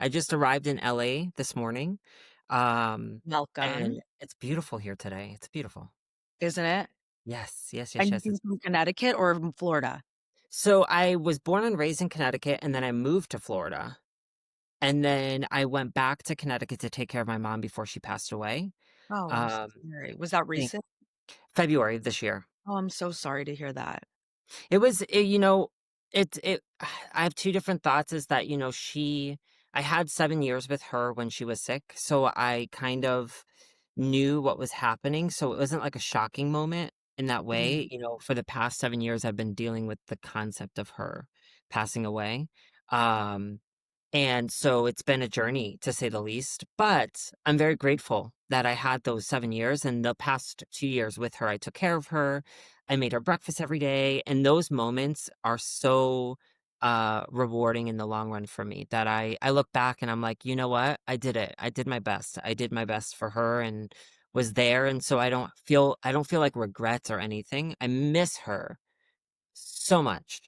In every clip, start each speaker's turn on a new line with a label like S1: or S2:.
S1: I just arrived in LA this morning. Um,
S2: Welcome,
S1: and it's beautiful here today. It's beautiful.
S2: isn't it?
S1: Yes, yes, yes,
S2: And
S1: yes.
S2: you from Connecticut or from Florida?
S1: So I was born and raised in Connecticut, and then I moved to Florida. And then I went back to Connecticut to take care of my mom before she passed away.
S2: Oh, I'm so
S1: Um,
S2: sorry. Was that
S1: think
S2: recent?
S1: February of this year.
S2: Oh, I'm so sorry to hear that.
S1: It was, I have two different thoughts is that, I had 7 years with her when she was sick. So I kind of knew what was happening. So it wasn't like a shocking moment in that
S2: Mhm.
S1: way. For the past 7 years, I've been dealing with the concept of her passing away. Um, and so it's been a journey to say the least, but I'm very grateful that I had those 7 years. And the past 2 years with her, I took care of her. I made her breakfast every day. And those moments are so rewarding in the long run for me that I look back and I'm like, you know what? I did it. I did my best. I did my best for her and was there. And so I don't feel like regrets or anything. I miss her so much.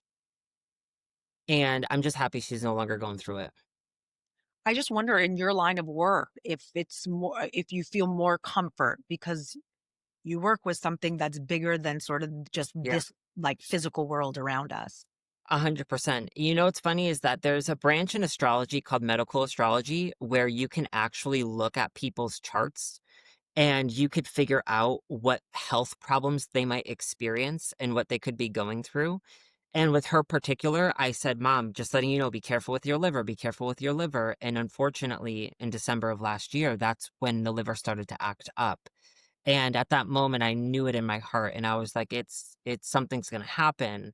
S1: And I'm just happy she's no longer going through it.
S2: I just wonder in your line of work if you feel more comfort because you work with something that's bigger than sort of just
S1: Yeah.
S2: this, like, physical world around us.
S1: 100%. What's funny is that there's a branch in astrology called medical astrology where you can actually look at people's charts and you could figure out what health problems they might experience and what they could be going through. And with her particular, I said, Mom, just letting you know, be careful with your liver, be careful with your liver. And unfortunately, in December of last year, that's when the liver started to act up. And at that moment, I knew it in my heart. And I was like, it's something's going to happen.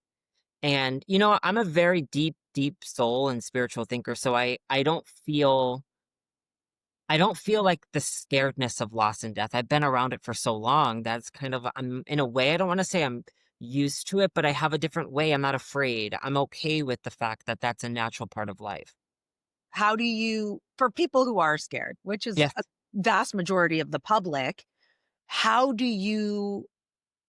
S1: And, I'm a very deep, deep soul and spiritual thinker. So I don't feel like the scaredness of loss and death. I've been around it for so long. That's kind of, I'm in a way, I don't want to say I'm used to it, but I have a different way. I'm not afraid. I'm okay with the fact that that's a natural part of life.
S2: How do you for people who are scared, which is
S1: Yes.
S2: a vast majority of the public, how do you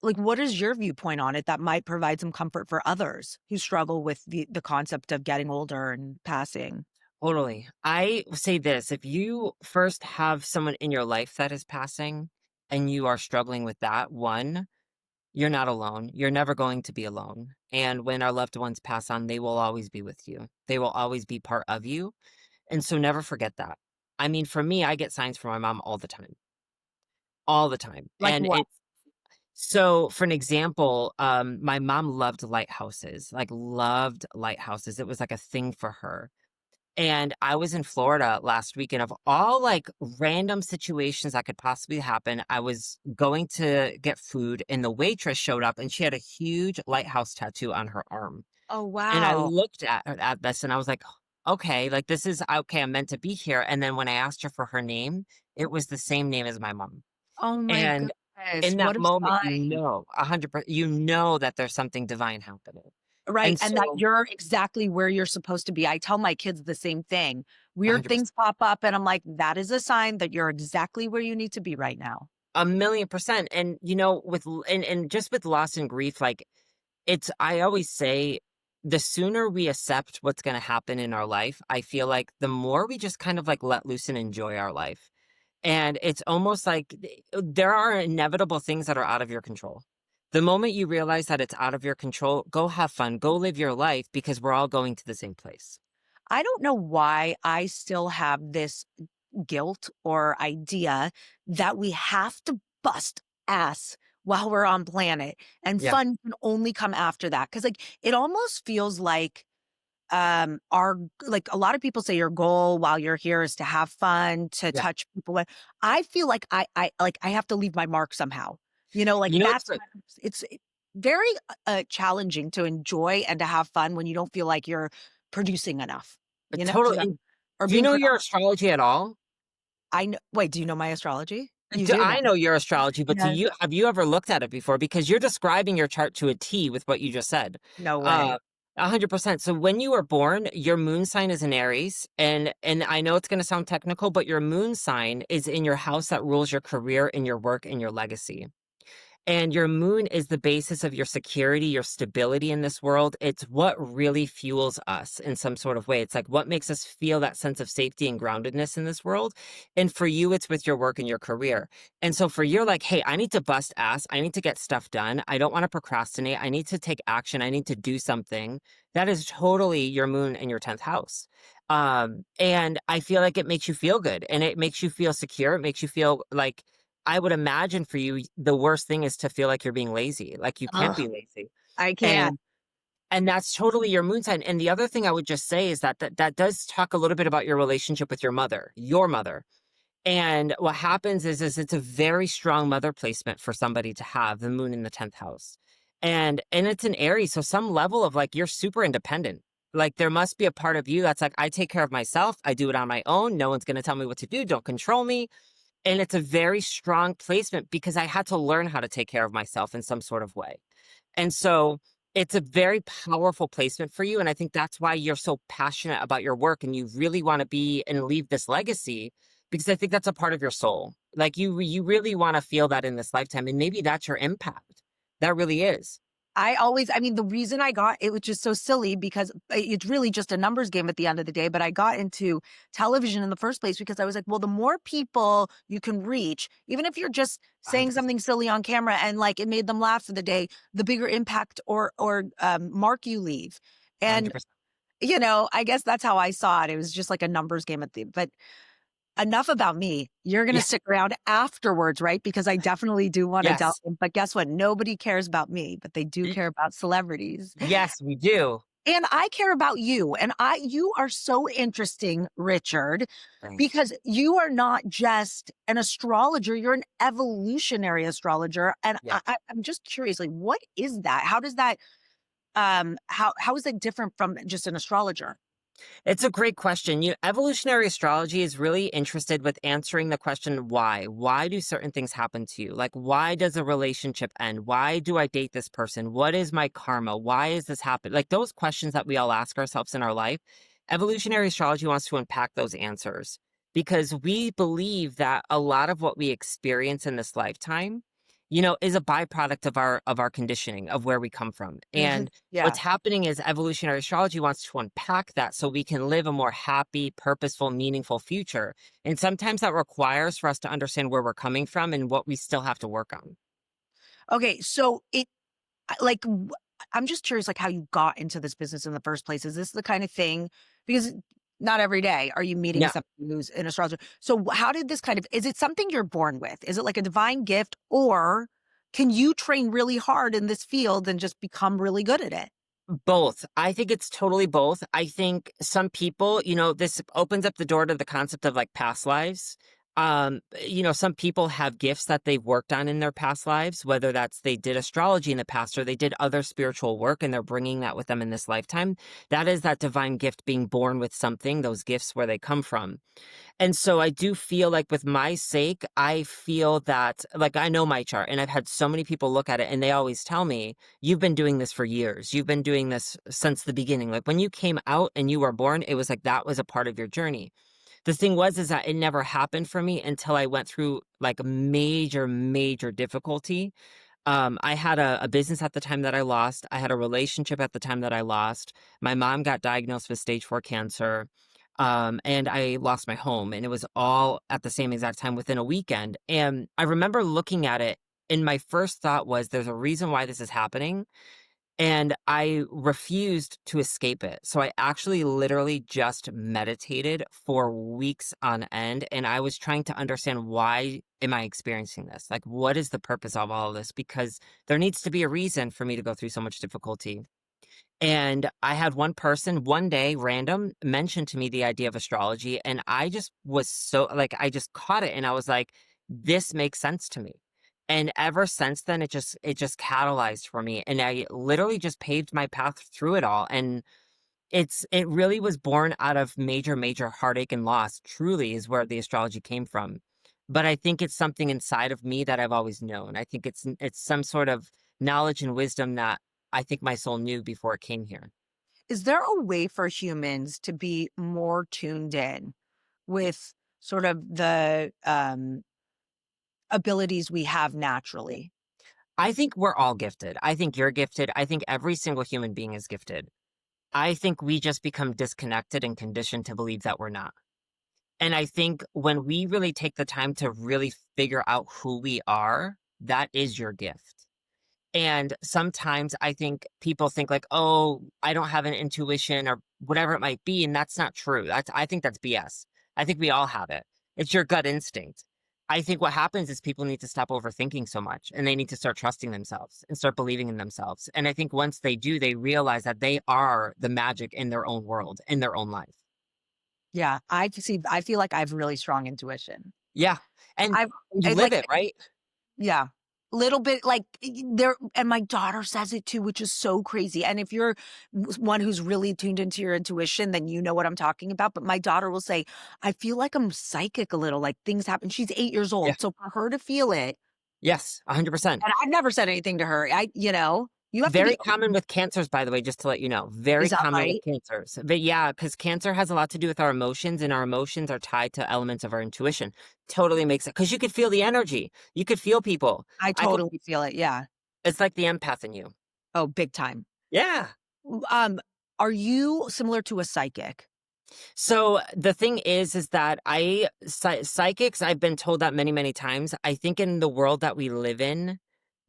S2: like, what is your viewpoint on it that might provide some comfort for others who struggle with the concept of getting older and passing?
S1: Totally. I say this, if you first have someone in your life that is passing and you are struggling with that, one, you're not alone. You're never going to be alone. And when our loved ones pass on, they will always be with you. They will always be part of you. And so never forget that. I mean, for me, I get signs from my mom all the time, all the time.
S2: Like
S1: And
S2: what?
S1: it's so for an example, my mom loved lighthouses, like loved lighthouses. It was like a thing for her. And I was in Florida last weekend of all like random situations that could possibly happen. I was going to get food and the waitress showed up and she had a huge lighthouse tattoo on her arm.
S2: Oh,
S1: And I
S2: wow.
S1: looked at this and I was like, okay, like this is okay, I'm meant to be here. And then when I asked her for her name, it was the same name as my mom.
S2: Oh my
S1: And
S2: goodness,
S1: in that
S2: what a
S1: moment,
S2: sign.
S1: 100%, you know that there's something divine happening.
S2: Right,
S1: And
S2: and that
S1: so
S2: you're exactly where you're supposed to be. I tell my kids the same thing. Weird
S1: 100%.
S2: things pop up, and I'm like, "That is a sign that you're exactly where you need to be right now."
S1: 1,000,000%. And and just with loss and grief, like I always say the sooner we accept what's going to happen in our life, I feel like the more we just kind of like let loose and enjoy our life. And it's almost like there are inevitable things that are out of your control. The moment you realize that it's out of your control, go have fun, go live your life because we're all going to the same place.
S2: I don't know why I still have this guilt or idea that we have to bust ass while we're on planet, and
S1: Yeah,
S2: fun can only come after that. Because like, it almost feels like our like a lot of people say your goal while you're here is to have fun, to
S1: yeah.
S2: touch people with. I feel like I have to leave my mark somehow. Like
S1: You know,
S2: that's kind of, very challenging to enjoy and to have fun when you don't feel like you're producing enough,
S1: totally.
S2: to
S1: And
S2: or
S1: do you
S2: being
S1: know your
S2: productive.
S1: astrology at all?
S2: I know. Wait, do you know my astrology? You
S1: Do
S2: do?
S1: I know your astrology, but
S2: Yes.
S1: have you ever looked at it before? Because you're describing your chart to a T with what you just said.
S2: No
S1: Uh,
S2: way.
S1: 100%. So when you were born, your moon sign is in Aries, and I know it's going to sound technical, but your moon sign is in your house that rules your career and your work and your legacy. And your moon is the basis of your security, your stability in this world. It's what really fuels us in some sort of way. It's like what makes us feel that sense of safety and groundedness in this world. And for you, it's with your work and your career. And so for you're like, hey, I need to bust ass. I need to get stuff done. I don't want to procrastinate. I need to take action. I need to do something. That is totally your moon in your 10th house. And I feel like it makes you feel good and it makes you feel secure. It makes you feel like I would imagine for you, the worst thing is to feel like you're being lazy, like you can't
S2: Ugh,
S1: be lazy.
S2: I can't.
S1: And and that's totally your moon sign. And the other thing I would just say is that does talk a little bit about your relationship with your mother, your mother. And what happens is it's a very strong mother placement for somebody to have the moon in the 10th house. And it's an Aries, so some level of like you're super independent. Like there must be a part of you that's like, I take care of myself. I do it on my own. No one's going to tell me what to do. Don't control me. And it's a very strong placement because I had to learn how to take care of myself in some sort of way. And so it's a very powerful placement for you. And I think that's why you're so passionate about your work and you really want to be and leave this legacy because I think that's a part of your soul. Like you really want to feel that in this lifetime. And maybe that's your impact. That really is.
S2: I mean, the reason I got it was just so silly because it's really just a numbers game at the end of the day. But I got into television in the first place because I was like, well, the more people you can reach, even if you're just saying
S1: 100%.
S2: something silly on camera and like it made them laugh for the day, the bigger impact or mark you leave. And
S1: 100%.
S2: I guess that's how I saw it. It was just like a numbers game at the but enough about me. You're gonna
S1: Yeah.
S2: stick around afterwards, right? Because I definitely do wanna delve
S1: Yes.
S2: in, but guess what? Nobody cares about me, but they do
S1: Y-
S2: care about celebrities.
S1: Yes, we do.
S2: And I care about you, and you are so interesting, Richard,
S1: Thanks.
S2: because you are not just an astrologer, you're an evolutionary astrologer, and
S1: Yeah.
S2: I'm just curious, like, what is that? How does that, how is it different from just an astrologer?
S1: It's a great question. Evolutionary astrology is really interested with answering the question why. Why do certain things happen to you? Like, why does a relationship end? Why do I date this person? What is my karma? Why is this happen? Like those questions that we all ask ourselves in our life. Evolutionary astrology wants to unpack those answers because we believe that a lot of what we experience in this lifetime is a byproduct of our conditioning of where we come from.
S2: Mhm.
S1: And
S2: Yeah.
S1: what's happening is evolutionary astrology wants to unpack that so we can live a more happy, purposeful, meaningful future. And sometimes that requires for us to understand where we're coming from and what we still have to work on.
S2: Okay, so like, I'm just curious, like, how you got into this business in the first place. Is this the kind of thing because not every day are you meeting
S1: Yeah,
S2: somebody who's an astrologer. So how did this kind of is it something you're born with? Is it like a divine gift, or can you train really hard in this field and just become really good at it?
S1: both. I think it's totally both. I think some people, this opens up the door to the concept of like past lives. Some people have gifts that they've worked on in their past lives, whether that's they did astrology in the past or they did other spiritual work and they're bringing that with them in this lifetime. That is that divine gift being born with something, those gifts where they come from. And so I do feel like with my sake, I feel that like I know my chart and I've had so many people look at it and they always tell me, you've been doing this for years. You've been doing this since the beginning. Like when you came out and you were born, it was like that was a part of your journey. The thing was is that it never happened for me until I went through like major, major difficulty. I had a business at the time that I lost. I had a relationship at the time that I lost. My mom got diagnosed with stage 4 cancer. And I lost my home, and it was all at the same exact time within a weekend. And I remember looking at it, and my first thought was, there's a reason why this is happening. And I refused to escape it. So I actually literally just meditated for weeks on end. And I was trying to understand why am I experiencing this? Like, what is the purpose of all of this? Because there needs to be a reason for me to go through so much difficulty. And I had one person one day, random, mention to me the idea of astrology. And I just was so like, I just caught it and I was like, this makes sense to me. And ever since then, it just catalyzed for me. And I literally just paved my path through it all. And it really was born out of major, major heartache and loss, truly is where the astrology came from. But I think it's something inside of me that I've always known. I think it's some sort of knowledge and wisdom that I think my soul knew before it came here.
S2: Is there a way for humans to be more tuned in with sort of the abilities we have naturally?
S1: I think we're all gifted. I think you're gifted. I think every single human being is gifted. I think we just become disconnected and conditioned to believe that we're not. And I think when we really take the time to really figure out who we are, that is your gift. And sometimes I think people think like, "Oh, I don't have an intuition," or whatever it might be, and that's not true. I think that's BS. I think we all have it. It's your gut instinct. I think what happens is people need to stop overthinking so much, and they need to start trusting themselves and start believing in themselves. And I think once they do, they realize that they are the magic in their own world, in their own life.
S2: Yeah, I feel like I have really strong intuition.
S1: Yeah, and
S2: I've
S1: you
S2: I
S1: live
S2: like
S1: it, right?
S2: yeah. Little bit like there, and my daughter says it too, which is so crazy. And if you're one who's really tuned into your intuition, then you know what I'm talking about. But my daughter will say, I feel like I'm psychic a little, like things happen. She's 8 years
S1: Yeah.
S2: old. So for her to feel it,
S1: Yes, 100%.
S2: and I've never said anything to her. You have to
S1: Very
S2: be
S1: common
S2: open.
S1: with cancers, by the way, just to let you know. Very
S2: Is that
S1: common with
S2: right?
S1: cancers. But yeah, because cancer has a lot to do with our emotions, and our emotions are tied to elements of our intuition. Totally makes it because you could feel the energy. You could feel people.
S2: I
S1: I could
S2: totally feel it. Yeah.
S1: it's like the empath in you.
S2: Oh, big time.
S1: Yeah.
S2: Um, are you similar to a psychic?
S1: So the thing is that psychics, I've been told that many, many times. I think in the world that we live in,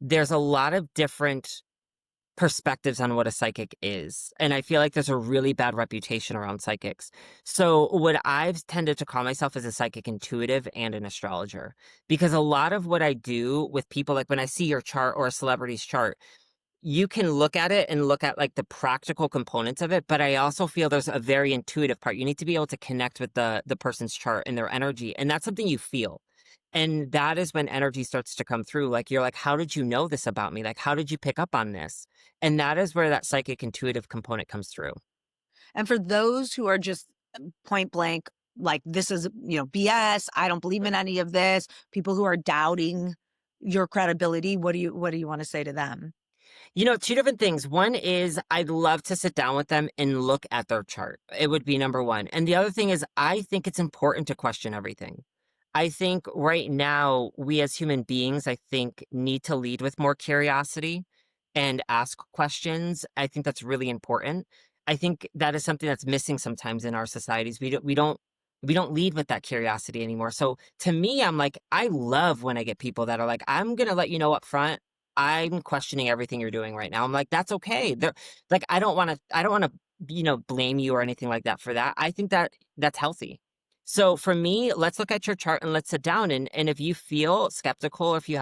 S1: there's a lot of different perspectives on what a psychic is. And I feel like there's a really bad reputation around psychics. So what I've tended to call myself is a psychic intuitive and an astrologer. Because a lot of what I do with people, like when I see your chart or a celebrity's chart, you can look at it and look at like the practical components of it, but I also feel there's a very intuitive part. You need to be able to connect with the person's chart and their energy, and that's something you feel. And that is when energy starts to come through. Like you're like, how did you know this about me? Like, how did you pick up on this? And that is where that psychic intuitive component comes through.
S2: And for those who are just point blank, like this is, BS, I don't believe in any of this, people who are doubting your credibility, what do you want to say to them?
S1: Two different things. One is I'd love to sit down with them and look at their chart. It would be number one. And the other thing is I think it's important to question everything. I think right now we as human beings, I think, need to lead with more curiosity and ask questions. I think that's really important. I think that is something that's missing sometimes in our societies. We don't lead with that curiosity anymore. So to me, I'm like, I love when I get people that are like, I'm gonna let you know up front, I'm questioning everything you're doing right now. I'm like, that's okay. They're like, I don't wanna, blame you or anything like that for that. I think that that's healthy. So for me, let's look at your chart and let's sit down, and if you feel skeptical or if you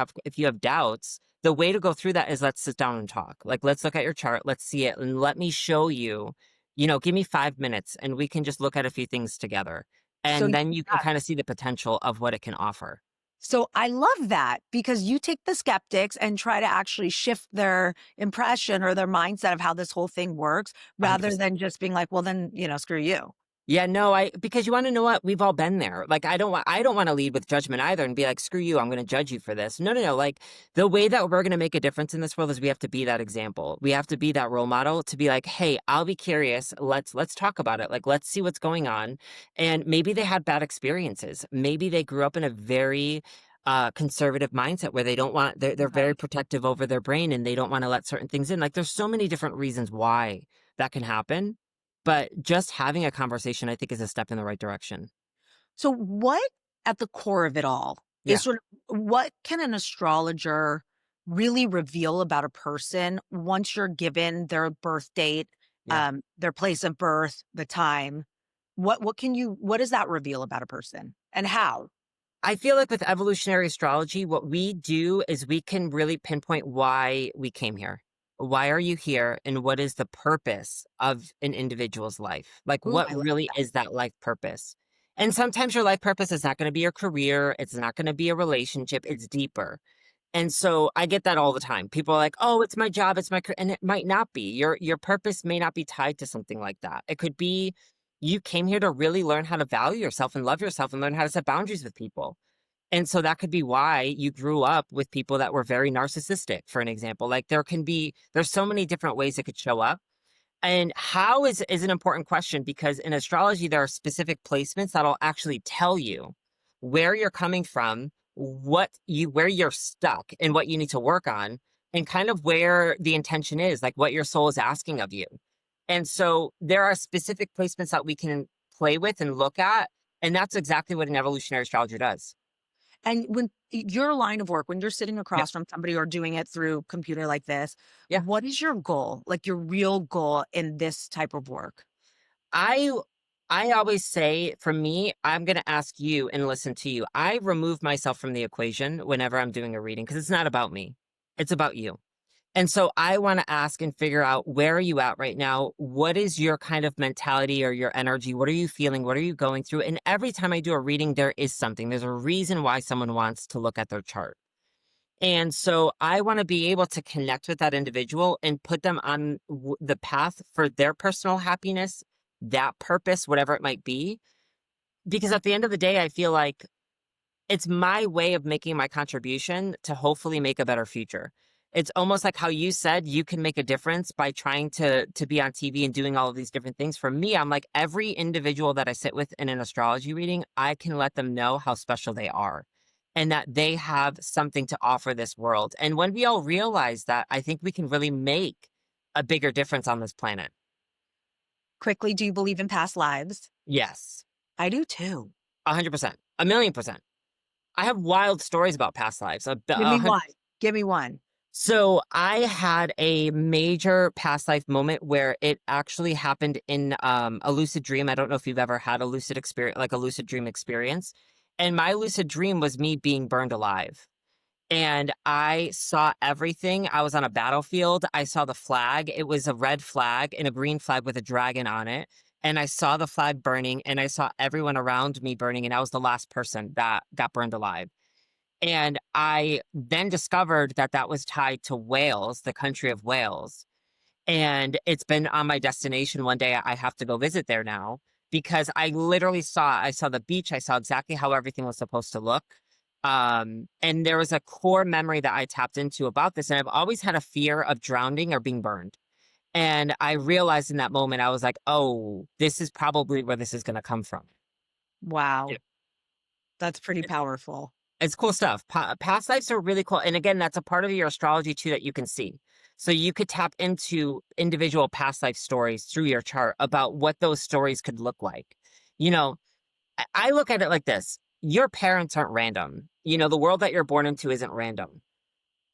S1: have doubts, the way to go through that is let's sit down and talk. Like let's look at your chart, let's see it, and let me show you, give me 5 minutes and we can just look at a few things together.
S2: So
S1: And then you can
S2: yeah.
S1: kind of see the potential of what it can offer.
S2: So I love that because you take the skeptics and try to actually shift their impression or their mindset of how this whole thing works rather
S1: 100%.
S2: than just being like, well, then, screw you.
S1: Yeah, no, because you wanna know what? We've all been there. Like, I don't wanna lead with judgment either and be like, "Screw you, I'm gonna judge you for this." No, no, no, like, the way that we're gonna make a difference in this world is we have to be that example. We have to be that role model to be like, "Hey, I'll be curious. Let's talk about it. Like, let's see what's going on." And maybe they had bad experiences. Maybe they grew up in a very, conservative mindset where they're very
S2: Right.
S1: protective over their brain and they don't wanna let certain things in. Like, there's so many different reasons why that can happen. But just having a conversation, I think, is a step in the right direction.
S2: So what at the core of it all is
S1: Yeah,
S2: sort of what can an astrologer really reveal about a person once you're given their birth date,
S1: yeah.
S2: their place of birth, the time? What does that reveal about a person and how?
S1: I feel like with evolutionary astrology, what we do is we can really pinpoint why we came here. Why are you here? And what is the purpose of an individual's life? Like,
S2: Ooh,
S1: what
S2: I like
S1: really is that life purpose? And sometimes your life purpose is not going to be your career. It's not going to be a relationship. It's deeper. And so I get that all the time. People are like, "Oh, it's my job, it's my and it might not be. Your purpose may not be tied to something like that. It could be you came here to really learn how to value yourself and love yourself and learn how to set boundaries with people. And so that could be why you grew up with people that were very narcissistic, for an example. Like there's so many different ways it could show up. And how is an important question because in astrology, there are specific placements that'll actually tell you where you're coming from, where you're stuck and what you need to work on. and kind of where the intention is, like what your soul is asking of you. And so there are specific placements that we can play with and look at. And that's exactly what an evolutionary astrologer does.
S2: And when your line of work, when you're sitting
S1: Yeah.
S2: across from somebody or doing it through computer like this,
S1: Yeah.
S2: what is your goal? Like your real goal in this type of work?
S1: I I always say for me, I'm going to ask you and listen to you. I remove myself from the equation whenever I'm doing a reading because it's not about me. It's about you. And so I want to ask and figure out, where are you at right now? What is your kind of mentality or your energy? What are you feeling? What are you going through? And every time I do a reading, there is something. There's a reason why someone wants to look at their chart. And so I want to be able to connect with that individual and put them on the path for their personal happiness, that purpose, whatever it might be. Because at the end of the day, I feel like it's my way of making my contribution to hopefully make a better future. It's almost like how you said you can make a difference by trying to be on TV and doing all of these different things. For me, I'm like, every individual that I sit with in an astrology reading, I can let them know how special they are and that they have something to offer this world. And when we all realize that, I think we can really make a bigger difference on this planet.
S2: Quickly, do you believe in past lives?
S1: Yes,
S2: I do too.
S1: 100%, a million percent. I have wild stories about past lives.
S2: Give me one. Give me one.
S1: So I had a major past life moment where it actually happened in a lucid dream. I don't know if you've ever had a lucid experience, like a lucid dream experience. And my lucid dream was me being burned alive. And I saw everything. I was on a battlefield. I saw the flag. It was a red flag and a green flag with a dragon on it. And I saw the flag burning and I saw everyone around me burning. And I was the last person that got burned alive. And I then discovered that that was tied to Wales, the country of Wales. And it's been on my destination. One day I have to go visit there now because I saw the beach. I saw exactly how everything was supposed to look. And there was a core memory that I tapped into about this. And I've always had a fear of drowning or being burned. And I realized in that moment, I was like, oh, this is probably where this is going to come from.
S2: Wow. That's pretty
S1: Yeah.
S2: powerful.
S1: It's cool stuff. Past lives are really cool. And again, that's a part of your astrology too that you can see. So you could tap into individual past life stories through your chart about what those stories could look like. You know, I look at it like this. Your parents aren't random. You know, the world that you're born into isn't random.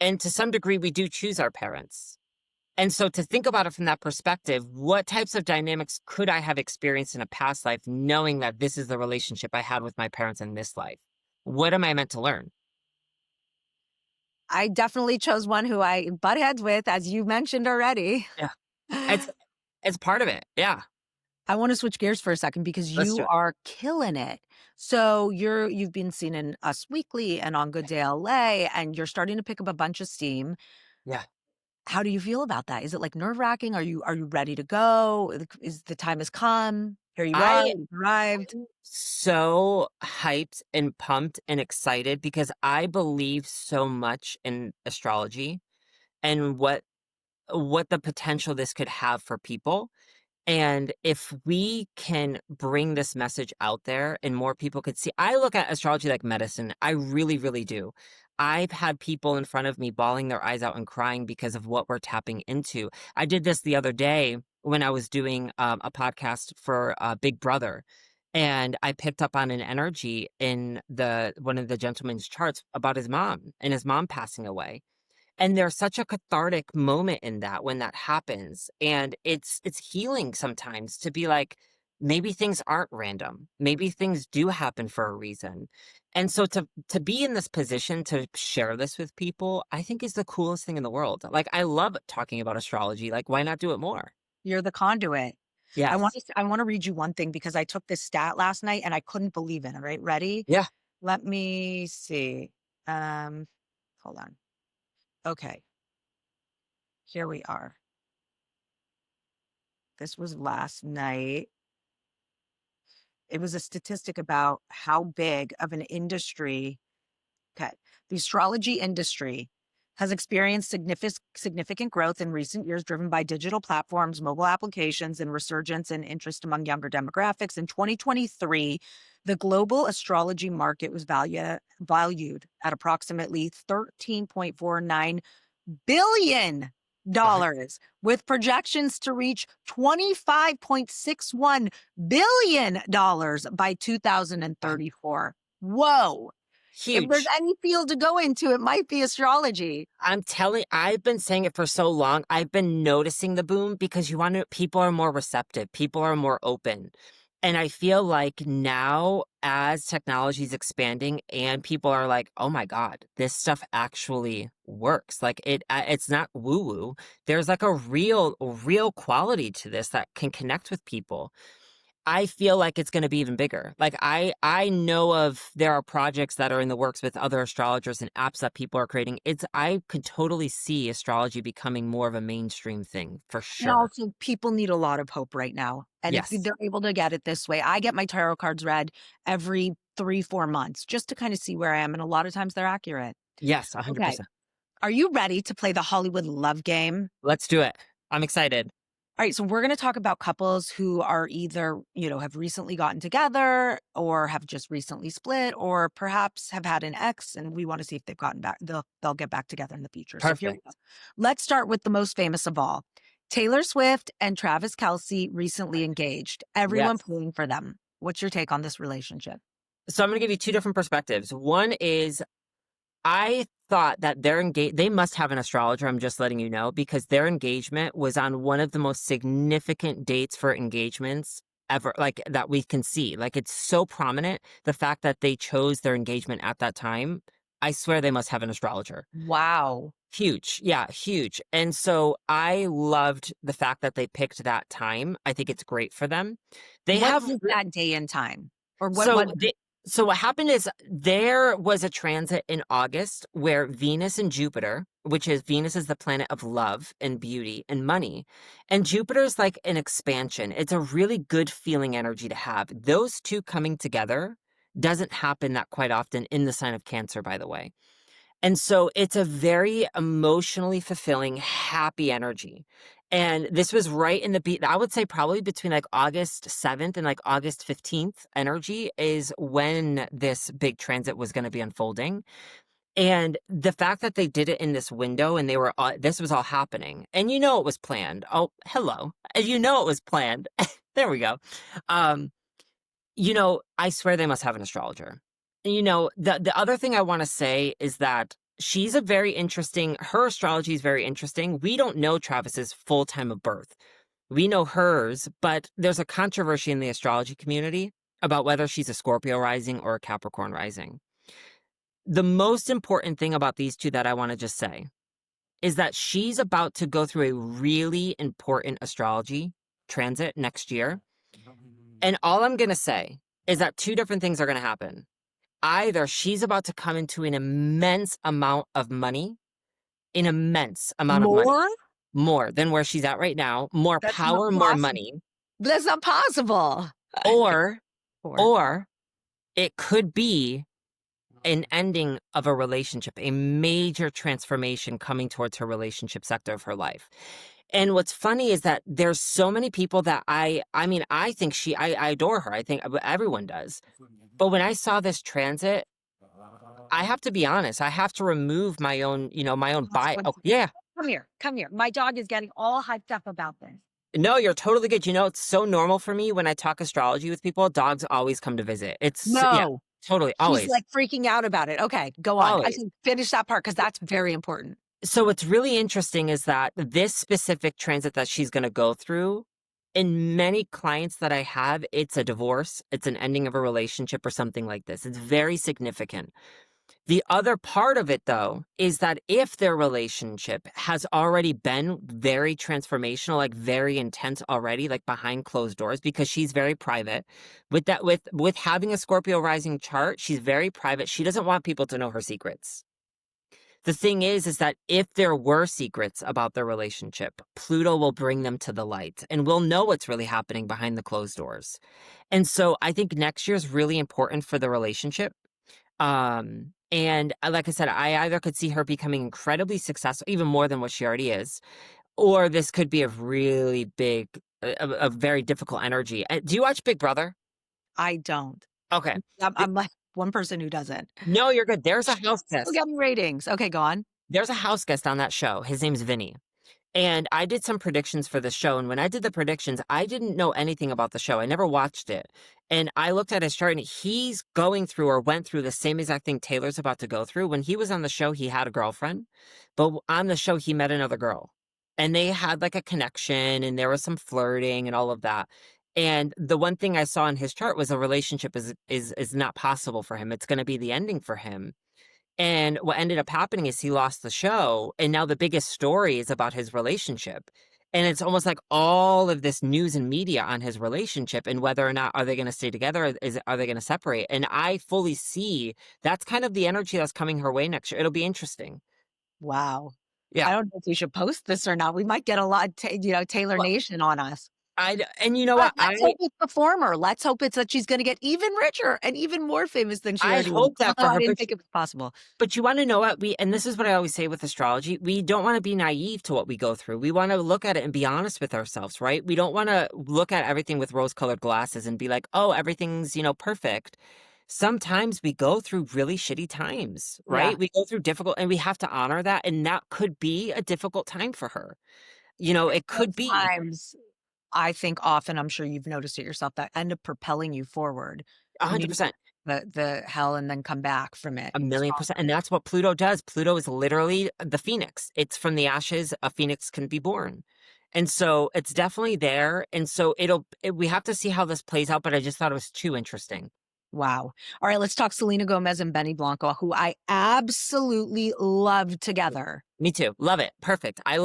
S1: And to some degree, we do choose our parents. And so to think about it from that perspective, what types of dynamics could I have experienced in a past life, knowing that this is the relationship I had with my parents in this life? What am I meant to learn?
S2: I definitely chose one who I butt heads with, as you mentioned already.
S1: Yeah. It's it's part of it. Yeah.
S2: I want to switch gears for a second because
S1: Let's
S2: you
S1: do it.
S2: are killing it. So you've been seen in Us Weekly and on Good Day LA, and you're starting to pick up a bunch of steam.
S1: Yeah.
S2: How do you feel about that? Is it like nerve-wracking? Are you ready to go? Is the time has come? Here you are,
S1: I
S2: you've arrived.
S1: am so hyped and pumped and excited because I believe so much in astrology and what the potential this could have for people. And if we can bring this message out there and more people could see, I look at astrology like medicine. I really, really do. I've had people in front of me bawling their eyes out and crying because of what we're tapping into. I did this the other day when I was doing a podcast for Big Brother. And I picked up on an energy in the one of the gentleman's charts about his mom and his mom passing away, and there's such a cathartic moment in that when that happens. And it's healing sometimes to be like, maybe things aren't random. Maybe things do happen for a reason. And so to be in this position to share this with people, I think is the coolest thing in the world. Like I love talking about astrology. Like, why not do it more?
S2: You're the conduit.
S1: Yes.
S2: I want to read you one thing because I took this stat last night and I couldn't believe it. All right, ready?
S1: Yeah.
S2: Let me see. Um, Hold on. Okay, here we are. This was last night. It was a statistic about how big of an industry. Okay. The astrology industry has experienced significant growth in recent years, driven by digital platforms, mobile applications, and resurgence in interest among younger demographics. In 2023, the global astrology market was valued at approximately $13.49 billion
S1: Uh,
S2: with projections to reach $25.61 billion by
S1: uh,
S2: 2034. Whoa. If there's
S1: huge.
S2: any field to go into, it might be astrology.
S1: I've been saying it for so long. I've been noticing the boom because people are more receptive, people are more open. And I feel like now, as technology is expanding and people are like, oh my God, this stuff actually works. Like it's not woo woo. There's like a real quality to this that can connect with people. I feel like it's gonna be even bigger. Like, I know of there are projects that are in the works with other astrologers and apps that people are creating. I could totally see astrology becoming more of a mainstream thing for
S2: And
S1: sure.
S2: also, people need a lot of hope right now. And if
S1: Yes.
S2: they're able to get it this way, I get my tarot cards read every 3, 4 months just to kind of see where I am. And a lot of times they're accurate.
S1: Yes,
S2: Okay.
S1: 100%.
S2: Are you ready to play the Hollywood love game?
S1: Let's do it. I'm excited.
S2: All right, so we're going to talk about couples who are either, have recently gotten together or have just recently split or perhaps have had an ex and we want to see if they've gotten back they'll get back together in the future. So here we go.
S1: Perfect.
S2: Let's start with the most famous of all. Taylor Swift and Travis Kelce recently engaged. Everyone
S1: Yes.
S2: pulling for them. What's your take on this relationship?
S1: So I'm gonna give you 2 different perspectives. One is I thought that they must have an astrologer, I'm just letting you know, because their engagement was on one of the most significant dates for engagements ever, like, that we can see. Like, it's so prominent, the fact that they chose their engagement at that time, I swear they must have an astrologer.
S2: Wow.
S1: Huge. Yeah, huge. And so I loved the fact that they picked that time. I think it's great for them. They
S2: What
S1: have
S2: is that day and time? Or what
S1: so they so what happened is there was a transit in August where Venus and Jupiter, which is Venus is the planet of love and beauty and money, and Jupiter's like an expansion. It's a really good feeling energy to have. Those two coming together doesn't happen that quite often in the sign of Cancer, by the way. And so it's a very emotionally fulfilling, happy energy. And this was right in the beat. I would say probably between like August 7th and like August 15th energy is when this big transit was going to be unfolding. And the fact that they did it in this window and this was all happening. And you know it was planned. Oh, hello. And you know it was planned. There we go. Um, I swear they must have an astrologer. The other thing I want to say is that her astrology is very interesting. We don't know Travis's full time of birth. We know hers, but there's a controversy in the astrology community about whether she's a Scorpio rising or a Capricorn rising. The most important thing about these two that I want to just say is that she's about to go through a really important astrology transit next year. And all I'm going to say is that two different things are going to happen. Either she's about to come into an immense amount of money, an immense amount of money,
S2: more?
S1: more than where she's at right now, more
S2: That's not
S1: power, more
S2: possible.
S1: money,
S2: That's not possible.
S1: or
S2: Or
S1: or it could be an ending of a relationship, a major transformation coming towards her relationship sector of her life. And what's funny is that there's so many people that I mean, I adore her. I think everyone does. But when I saw this transit, I have to be honest. I have to remove my own
S2: Pause
S1: bias.
S2: one
S1: Oh,
S2: second.
S1: yeah.
S2: Come here, come here. My dog is getting all hyped up about this.
S1: No, you're totally good. It's so normal for me when I talk astrology with people. Dogs always come to visit. Yeah,
S2: No.
S1: totally.
S2: She's,
S1: Always.
S2: like, freaking out about it. Okay, go on. I
S1: Always.
S2: can finish that part because that's very important.
S1: So what's really interesting is that this specific transit that she's going to go through, in many clients that I have, it's a divorce, it's an ending of a relationship or something like this. It's very significant. The other part of it, though, is that if their relationship has already been very transformational, like very intense already, like behind closed doors, because she's very private. With having a Scorpio rising chart, she's very private. She doesn't want people to know her secrets. The thing is that if there were secrets about their relationship, Pluto will bring them to the light and we'll know what's really happening behind the closed doors. And so I think next year is really important for the relationship. And like I said, I either could see her becoming incredibly successful, even more than what she already is, or this could be a really big, a very difficult energy. Do you watch Big Brother?
S2: I don't.
S1: Okay.
S2: I'm like one person who doesn't.
S1: No, you're good. There's a house
S2: Still
S1: test.
S2: getting ratings. Okay, go on.
S1: There's a house guest on that show. His name's Vinny. And I did some predictions for the show. And when I did the predictions, I didn't know anything about the show. I never watched it. And I looked at his chart and he's going through or went through the same exact thing Taylor's about to go through. When he was on the show, he had a girlfriend, but on the show, he met another girl and they had like a connection and there was some flirting and all of that. And the one thing I saw in his chart was a relationship is not possible for him. It's going to be the ending for him. And what ended up happening is he lost the show, and now the biggest story is about his relationship. And it's almost like all of this news and media on his relationship and whether or not are they going to stay together or are they going to separate? And I fully see that's kind of the energy that's coming her way next year. It'll be interesting.
S2: Wow.
S1: Yeah.
S2: I don't know if we should post this or not. We might get a lot, Taylor
S1: Well,
S2: Nation on us.
S1: and you know
S2: But
S1: what?
S2: let's hope it's the former. Let's hope it's that she's going to get even richer and even more famous than she
S1: I
S2: already is.
S1: hope that for
S2: Although I
S1: her,
S2: didn't think it was possible.
S1: but you want to know what and this is what I always say with astrology, we don't want to be naive to what we go through. We want to look at it and be honest with ourselves, right? We don't want to look at everything with rose-colored glasses and be like, oh, everything's, perfect. Sometimes we go through really shitty times,
S2: Yeah.
S1: right? We go through difficult and we have to honor that. And that could be a difficult time for her.
S2: And
S1: It could
S2: those
S1: be
S2: times, I think often, I'm sure you've noticed it yourself, that end up propelling you forward. And you
S1: 100%.
S2: the hell and then come back from it
S1: A million
S2: strong.
S1: percent. And that's what Pluto does. Pluto is literally the phoenix. It's from the ashes, a phoenix can be born. And so it's definitely there. And so we have to see how this plays out, but I just thought it was too interesting.
S2: Wow. All right, let's talk Selena Gomez and Benny Blanco, who I absolutely love together.
S1: Me too. Love it. Perfect. I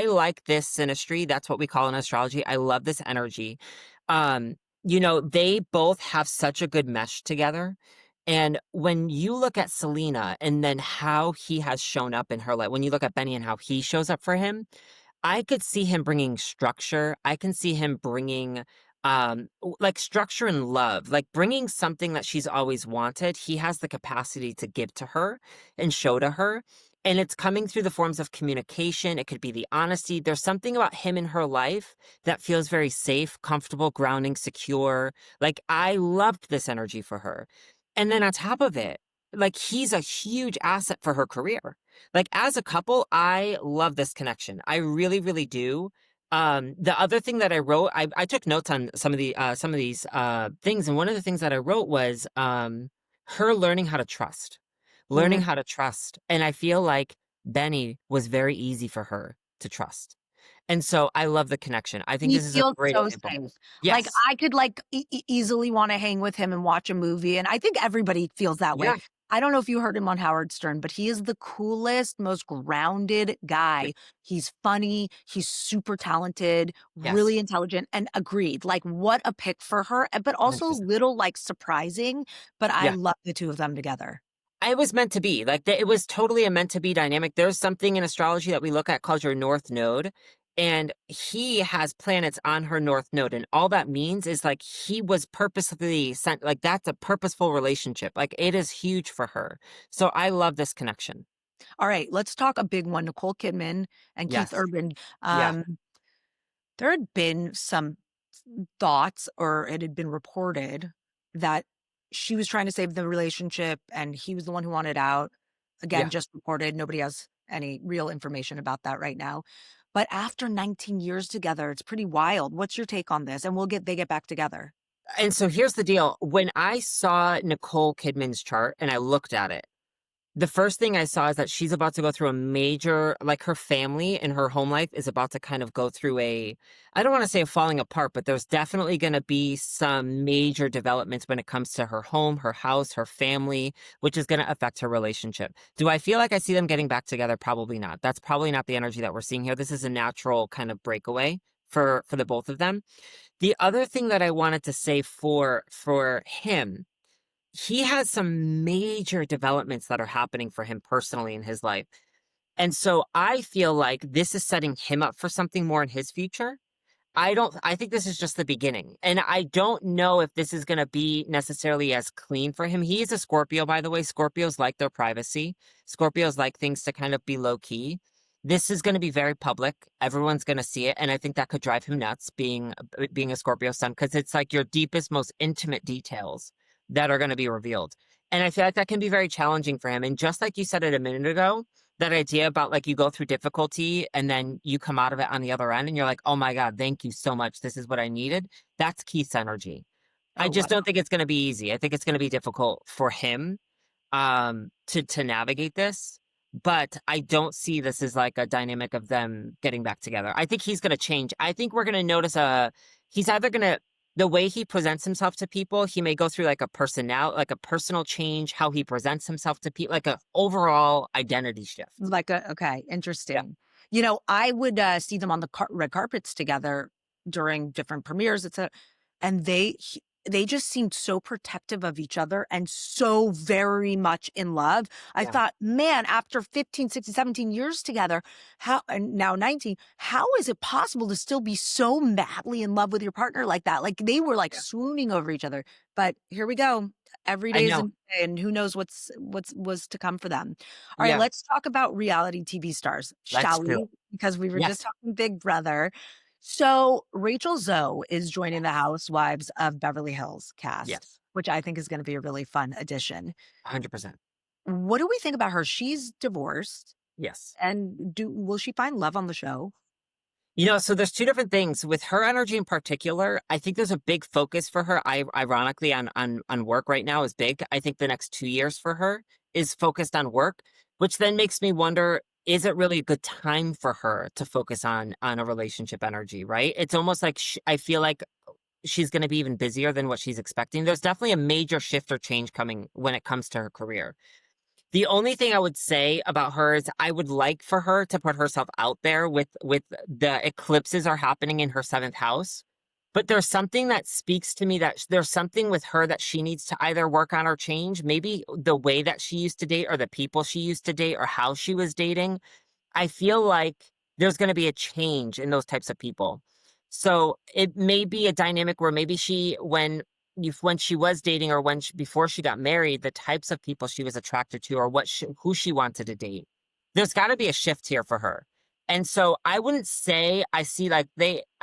S1: like this synastry. That's what we call in astrology. I love this energy. Um, they both have such a good mesh together. And when you look at Selena and then how he has shown up in her life, when you look at Benny and how he shows up for him, I could see him bringing structure. I can see him bringing like structure and love, like bringing something that she's always wanted. He has the capacity to give to her and show to her. And it's coming through the forms of communication. It could be the honesty. There's something about him in her life that feels very safe, comfortable, grounding, secure. Like I loved this energy for her. And then on top of it, like he's a huge asset for her career. Like as a couple, I love this connection. I really, really do. The other thing that I wrote, I took notes on some of these things, and one of the things that I wrote was her learning how to trust.
S2: Mm.
S1: Learning how to trust. And I feel like Benny was very easy for her to trust. And so I love the connection. I think
S2: He
S1: this is a
S2: feels
S1: great
S2: so
S1: example.
S2: safe. Like,
S1: Yes.
S2: I could, like, easily wanna hang with him and watch a movie, and I think everybody feels that way.
S1: Yeah.
S2: I don't know if you heard him on Howard Stern, but he is the coolest, most grounded
S1: Yeah.
S2: guy. He's funny, he's super talented,
S1: Yes.
S2: really intelligent, and agreed, like, what a pick for her, but also
S1: 100%.
S2: little, like, surprising, but I
S1: Yeah.
S2: love the 2 of them together.
S1: It was meant to be. Like, it was totally a meant to be dynamic. There's something in astrology that we look at called your North Node, and he has planets on her North Node. And all that means is like he was purposely sent, like, that's a purposeful relationship. Like, it is huge for her. So I love this connection.
S2: All right, let's talk a big one, Nicole Kidman and Keith
S1: Yes.
S2: Urban.
S1: Yeah.
S2: There had been some thoughts, or it had been reported that she was trying to save the relationship and he was the one who wanted out. Again,
S1: Yeah.
S2: just reported. Nobody has any real information about that right now. But after 19 years together, it's pretty wild. What's your take on this? And they get back together.
S1: And so here's the deal. When I saw Nicole Kidman's chart and I looked at it, the first thing I saw is that she's about to go through a major, like her family and her home life is about to kind of go through I don't want to say a falling apart, but there's definitely going to be some major developments when it comes to her home, her house, her family, which is going to affect her relationship. Do I feel like I see them getting back together? Probably not. That's probably not the energy that we're seeing here. This is a natural kind of breakaway for the both of them. The other thing that I wanted to say for him, he has some major developments that are happening for him personally in his life. And so I feel like this is setting him up for something more in his future. I think this is just the beginning. And I don't know if this is going to be necessarily as clean for him. He is a Scorpio, by the way. Scorpios like their privacy. Scorpios like things to kind of be low key. This is going to be very public. Everyone's going to see it. And I think that could drive him nuts being a Scorpio sun, because it's like your deepest, most intimate details that are going to be revealed. And I feel like that can be very challenging for him. And just like you said it a minute ago, That idea about, like, you go through difficulty and then you come out of it on the other end and you're like, "Oh my god, thank you so much. This is what I needed." That's Keith's energy. I
S2: Oh,
S1: just
S2: what?
S1: don't think it's gonna be easy. I think it's gonna be difficult for him, to navigate this, but I don't see this as, like, a dynamic of them getting back together. I think he's gonna change. I think we're gonna notice he's either gonna the way he presents himself to people, he may go through, like, a personal change, how he presents himself to people, like, a overall identity shift.
S2: Like a okay,
S1: Yeah,
S2: interesting. You know, I would, see them on the red carpets together during different premieres, etcetera, and they just seemed so protective of each other and so very much in love. I
S1: yeah,
S2: thought, "Man, after 15, 16, 17 years together, how and now 19, how is it possible to still be so madly in love with your partner like that?" Like, they were, like,
S1: yeah.
S2: swooning over each other, but here we go. Every
S1: I
S2: day is a
S1: know.
S2: new day, and who knows what's was to come for them. All right,
S1: Yeah,
S2: let's talk about reality TV stars,
S1: let's
S2: shall
S1: do
S2: we?
S1: it.
S2: Because we were just
S1: Yes,
S2: talking Big Brother. So Rachel Zoe is joining the Housewives of Beverly Hills cast,
S1: yes,
S2: which I think is going to be a really fun addition.
S1: 100%.
S2: What do we think about her? She's divorced,
S1: Yes.
S2: and do will she find love on the show?
S1: So there's 2 different things. With her energy in particular, I think there's a big focus for her, ironically, on work right now is big. I think the next 2 years for her is focused on work, which then makes me wonder, is it really a good time for her to focus on a relationship energy, right? It's almost like I feel like she's gonna be even busier than what she's expecting. There's definitely a major shift or change coming when it comes to her career. The only thing I would say about her is I would like for her to put herself out there with the eclipses are happening in her 7th house. But there's something that speaks to me that there's something with her that she needs to either work on or change. Maybe the way that she used to date or the people she used to date or how she was dating. I feel like there's gonna be a change in those types of people. So, it may be a dynamic where maybe when she was dating or before she got married, the types of people she was attracted to or who she wanted to date. There's gotta be a shift here for her. And so, I wouldn't say I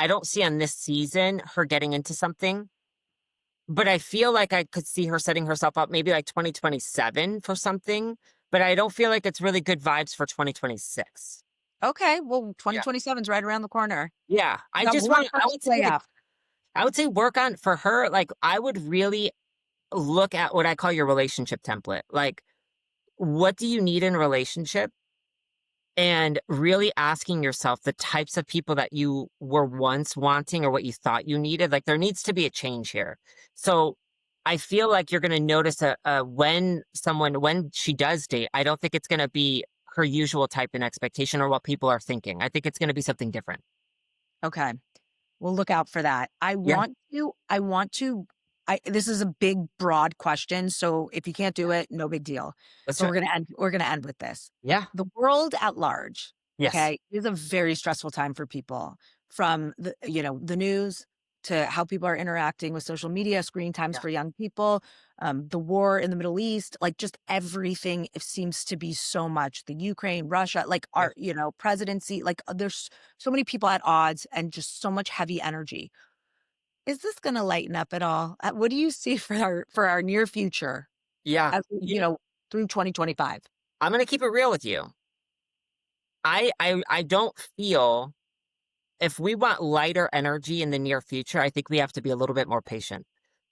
S1: don't see on this season her getting into something, but I feel like I could see her setting herself up maybe like 2027 for something, but I don't feel like it's really good vibes for 2026.
S2: Okay, well,
S1: Yeah.
S2: 2027 is right around the corner.
S1: Yeah,
S2: We got more for her to play out.
S1: I would say work on for her, like, I would really look at what I call your relationship template. Like, what do you need in a relationship? And really asking yourself the types of people that you were once wanting or what you thought you needed. Like, there needs to be a change here. So, I feel like you're gonna notice when she does date, I don't think it's gonna be her usual type and expectation or what people are thinking. I think it's gonna be something different.
S2: Okay. We'll look out for that.
S1: Yeah,
S2: I want to I this is a big, broad question, so if you can't do it, no big deal.
S1: let's
S2: But
S1: do it.
S2: we're gonna end with this.
S1: Yeah.
S2: The world at large,
S1: Yes.
S2: okay, is a very stressful time for people from the news to how people are interacting with social media, screen times
S1: Yeah.
S2: for young people, the war in the Middle East, like, just everything it seems to be so much. The Ukraine, Russia, like,
S1: Yeah.
S2: our, presidency, like, there's so many people at odds and just so much heavy energy. Is this gonna lighten up at all? What do you see for our near future
S1: Yeah.
S2: as through 2025?
S1: I'm gonna keep it real with you. I don't feel if we want lighter energy in the near future, I think we have to be a little bit more patient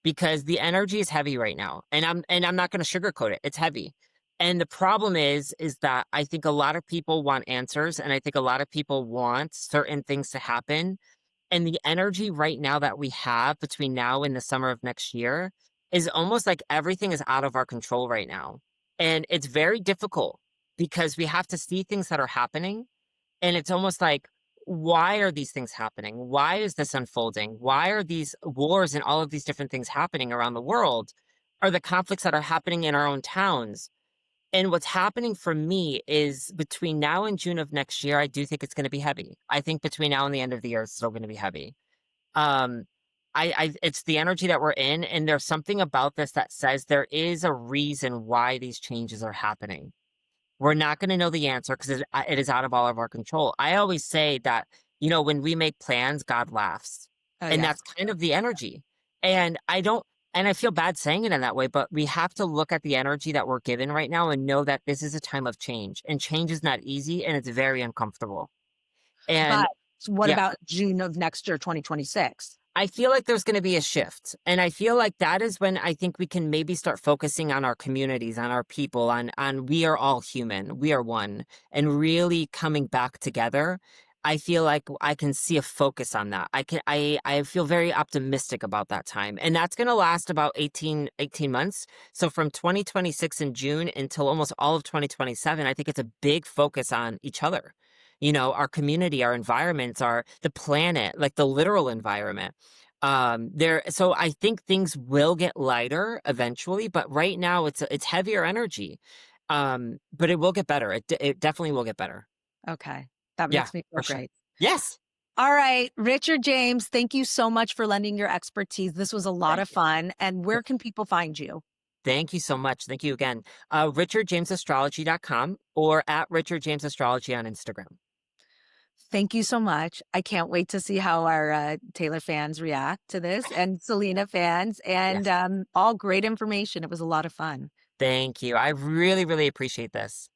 S1: because the energy is heavy right now. And I'm not gonna sugarcoat it. It's heavy. And the problem is that I think a lot of people want answers and I think a lot of people want certain things to happen. And the energy right now that we have between now and the summer of next year is almost like everything is out of our control right now. And it's very difficult because we have to see things that are happening. And it's almost like, why are these things happening? Why is this unfolding? Why are these wars and all of these different things happening around the world? Are the conflicts that are happening in our own towns? And what's happening for me is between now and June of next year, I do think it's going to be heavy. I think between now and the end of the year, it's still going to be heavy. Um, it's the energy that we're in, and there's something about this that says there is a reason why these changes are happening. We're not going to know the answer because it is out of all of our control. I always say that, when we make plans, God laughs.
S2: Oh,
S1: And
S2: yeah.
S1: that's kind of the energy. And I don't And I feel bad saying it in that way, but we have to look at the energy that we're given right now and know that this is a time of change. And change is not easy and it's very uncomfortable. And
S2: But what
S1: yeah,
S2: about June of next year, 2026?
S1: I feel like there's going to be a shift. And I feel like that is when I think we can maybe start focusing on our communities, on our people, on we are all human, we are one, and really coming back together. I feel like I can see a focus on that. I feel very optimistic about that time. And that's going to last about 18 months. So from 2026 in June until almost all of 2027, I think it's a big focus on each other. Our community, our environments, the planet, like the literal environment. So I think things will get lighter eventually, but right now it's heavier energy. But it will get better. It definitely will get better.
S2: Okay. That
S1: Yeah,
S2: makes me
S1: for
S2: feel
S1: sure.
S2: great.
S1: Yes.
S2: All right, Richard James, thank you so much for lending your expertise. This was a lot
S1: Thank
S2: of
S1: you.
S2: fun. And where can people find you?
S1: Thank you so much. Thank you again. RichardJamesAstrology.com or at Richard James Astrology on Instagram.
S2: Thank you so much. I can't wait to see how our Taylor fans react to this and Selena fans and
S1: Yes.
S2: all great information. It was a lot of fun.
S1: Thank you. I really, really appreciate this.